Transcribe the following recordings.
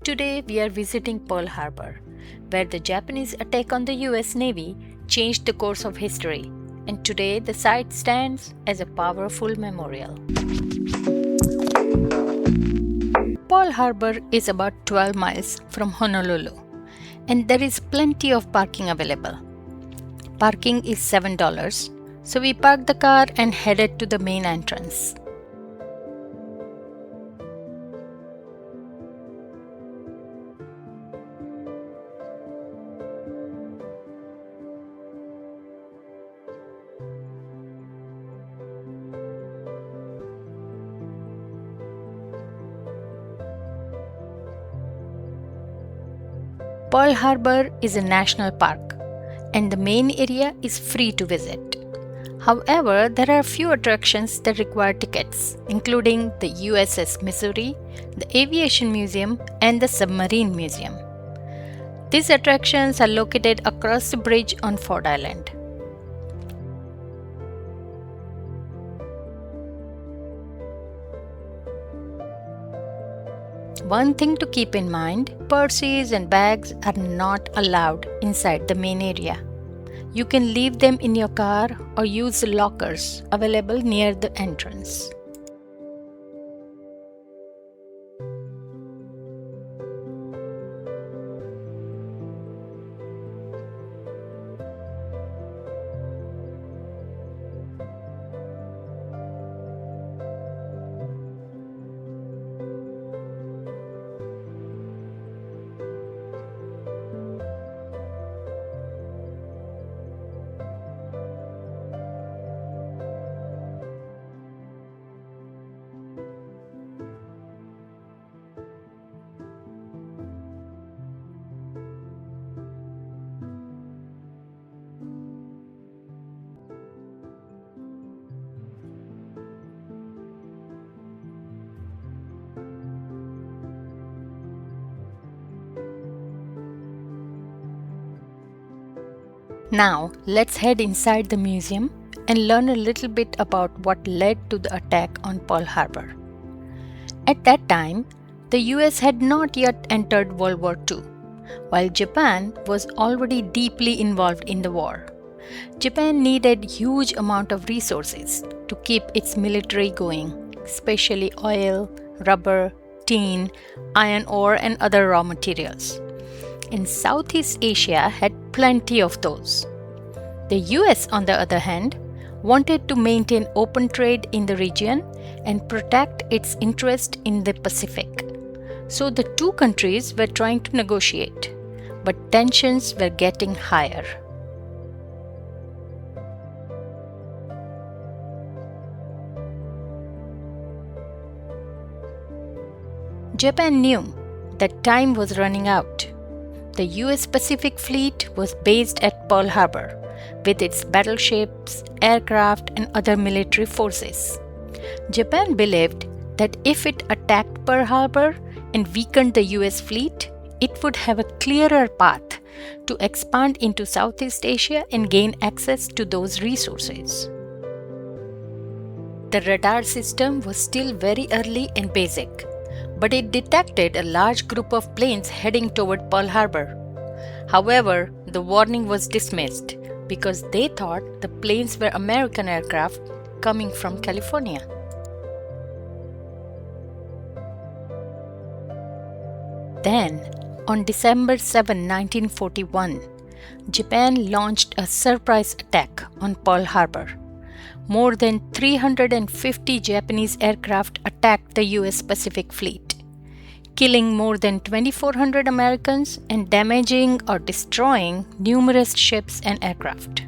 Today we are visiting Pearl Harbor, where the Japanese attack on the US Navy changed the course of history, and today the site stands as a powerful memorial. Pearl Harbor is about 12 miles from Honolulu, and there is plenty of parking available. Parking is $7, so we parked the car and headed to the main entrance. Pearl Harbor is a national park, and the main area is free to visit. However, there are a few attractions that require tickets, including the USS Missouri, the Aviation Museum, and the Submarine Museum. These attractions are located across the bridge on Ford Island. One thing to keep in mind, purses and bags are not allowed inside the main area. You can leave them in your car or use the lockers available near the entrance. Now, let's head inside the museum and learn a little bit about what led to the attack on Pearl Harbor. At that time, the US had not yet entered World War II, while Japan was already deeply involved in the war. Japan needed huge amount of resources to keep its military going, especially oil, rubber, tin, iron ore, and other raw materials. And Southeast Asia had plenty of those. The US, on the other hand, wanted to maintain open trade in the region and protect its interest in the Pacific. So the two countries were trying to negotiate, but tensions were getting higher. Japan knew that time was running out. The US Pacific Fleet was based at Pearl Harbor with its battleships, aircraft, and other military forces. Japan believed that if it attacked Pearl Harbor and weakened the US fleet, it would have a clearer path to expand into Southeast Asia and gain access to those resources. The radar system was still very early and basic, but it detected a large group of planes heading toward Pearl Harbor. However, the warning was dismissed because they thought the planes were American aircraft coming from California. Then, on December 7, 1941, Japan launched a surprise attack on Pearl Harbor. More than 350 Japanese aircraft attacked the US Pacific Fleet, killing more than 2,400 Americans and damaging or destroying numerous ships and aircraft.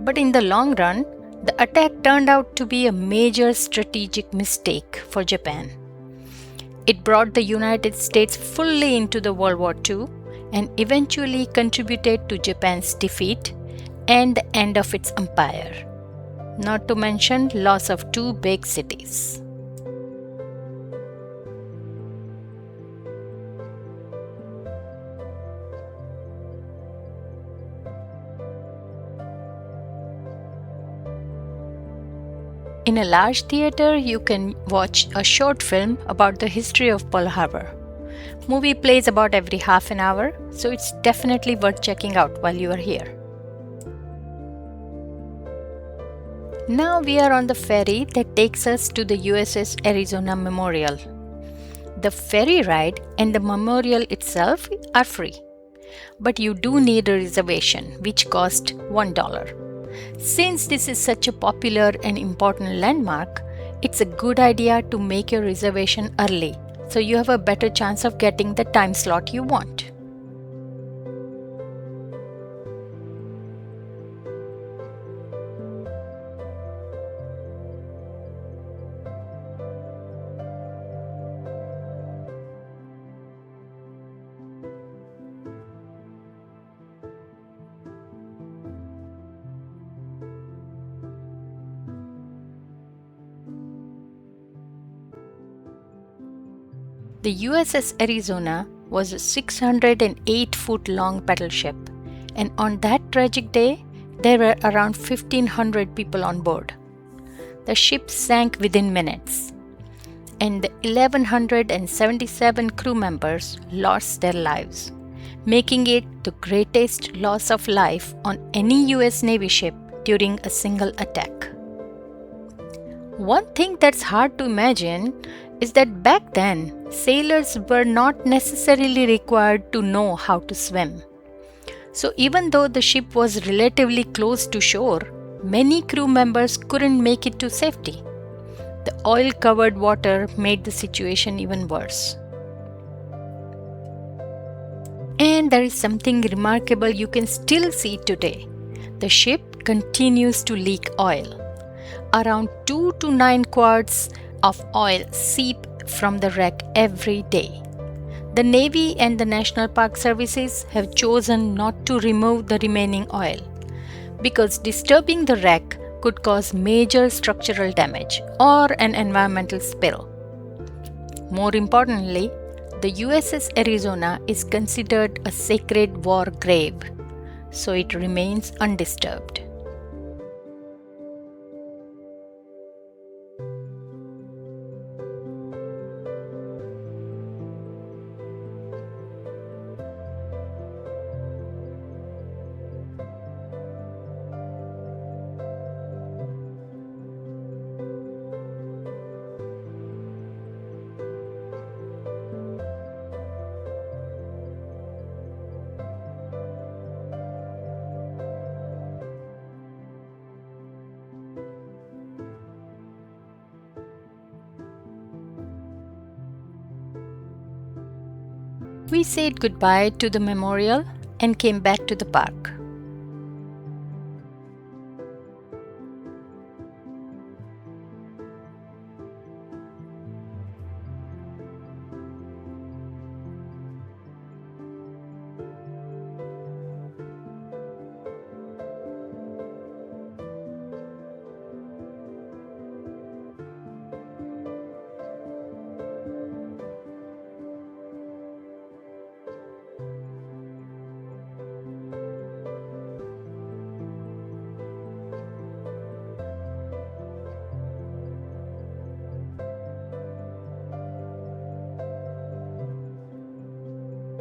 But in the long run, the attack turned out to be a major strategic mistake for Japan. It brought the United States fully into the World War II and eventually contributed to Japan's defeat and the end of its empire, not to mention loss of two big cities. In a large theater, you can watch a short film about the history of Pearl Harbor. Movie plays about every half an hour, so it's definitely worth checking out while you are here. Now we are on the ferry that takes us to the USS Arizona Memorial. The ferry ride and the memorial itself are free, but you do need a reservation, which costs $1. Since this is such a popular and important landmark, it's a good idea to make your reservation early so you have a better chance of getting the time slot you want. The USS Arizona was a 608-foot-long battleship, and on that tragic day, there were around 1,500 people on board. The ship sank within minutes, and the 1,177 crew members lost their lives, making it the greatest loss of life on any US Navy ship during a single attack. One thing that's hard to imagine is that back then, sailors were not necessarily required to know how to swim. So even though the ship was relatively close to shore, many crew members couldn't make it to safety. The oil-covered water made the situation even worse. And there is something remarkable you can still see today. The ship continues to leak oil. Around 2 to 9 quarts of oil seep from the wreck every day. The Navy and the National Park Services have chosen not to remove the remaining oil because disturbing the wreck could cause major structural damage or an environmental spill. More importantly, the USS Arizona is considered a sacred war grave, so it remains undisturbed. We said goodbye to the memorial and came back to the park.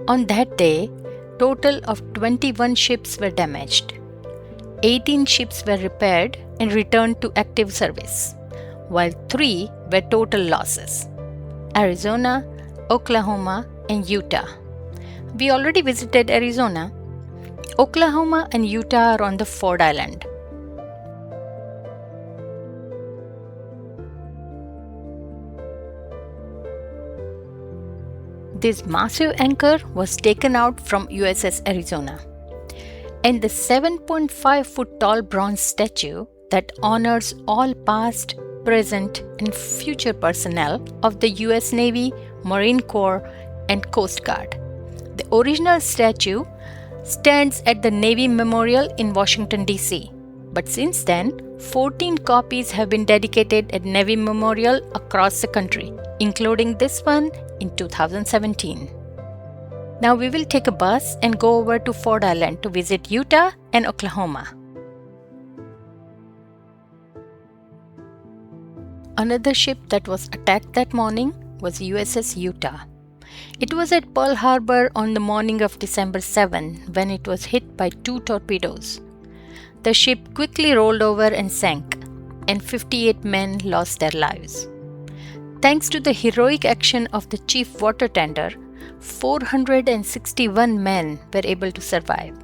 On that day, total of 21 ships were damaged. 18 ships were repaired and returned to active service, while 3 were total losses: Arizona, Oklahoma, and Utah. We already visited Arizona. Oklahoma and Utah are on the Ford Island. This massive anchor was taken out from USS Arizona, and the 7.5-foot tall bronze statue that honors all past, present, and future personnel of the US Navy, Marine Corps, and Coast Guard. The original statue stands at the Navy Memorial in Washington, D.C. But since then, 14 copies have been dedicated at Navy Memorial across the country, including this one in 2017. Now we will take a bus and go over to Ford Island to visit Utah and Oklahoma. Another ship that was attacked that morning was USS Utah. It was at Pearl Harbor on the morning of December 7 when it was hit by 2 torpedoes. The ship quickly rolled over and sank, and 58 men lost their lives. Thanks to the heroic action of the chief water tender, 461 men were able to survive.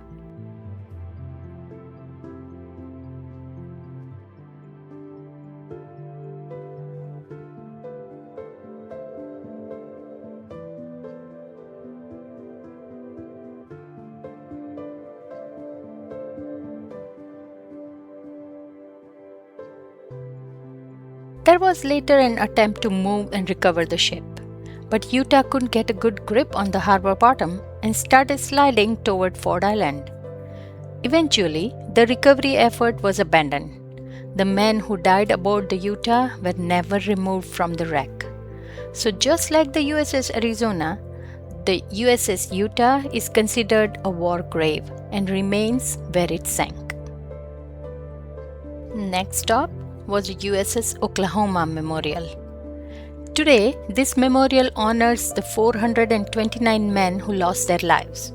There was later an attempt to move and recover the ship, but Utah couldn't get a good grip on the harbor bottom and started sliding toward Ford Island. Eventually, the recovery effort was abandoned. The men who died aboard the Utah were never removed from the wreck. So just like the USS Arizona, the USS Utah is considered a war grave and remains where it sank. Next stop was USS Oklahoma Memorial. Today, this memorial honors the 429 men who lost their lives.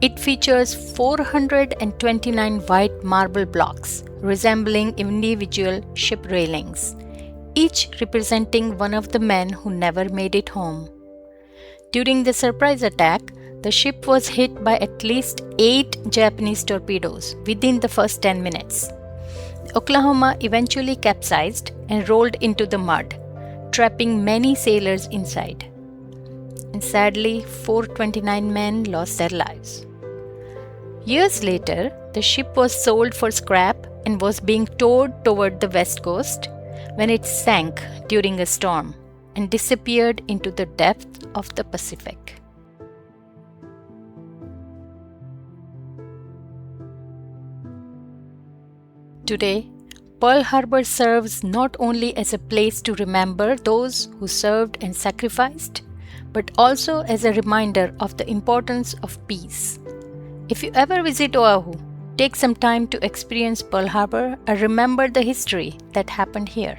It features 429 white marble blocks resembling individual ship railings, each representing one of the men who never made it home. During the surprise attack, the ship was hit by at least 8 Japanese torpedoes within the first 10 minutes. Oklahoma eventually capsized and rolled into the mud, trapping many sailors inside. And sadly, 429 men lost their lives. Years later, the ship was sold for scrap and was being towed toward the west coast when it sank during a storm and disappeared into the depths of the Pacific. Today, Pearl Harbor serves not only as a place to remember those who served and sacrificed, but also as a reminder of the importance of peace. If you ever visit Oahu, take some time to experience Pearl Harbor and remember the history that happened here.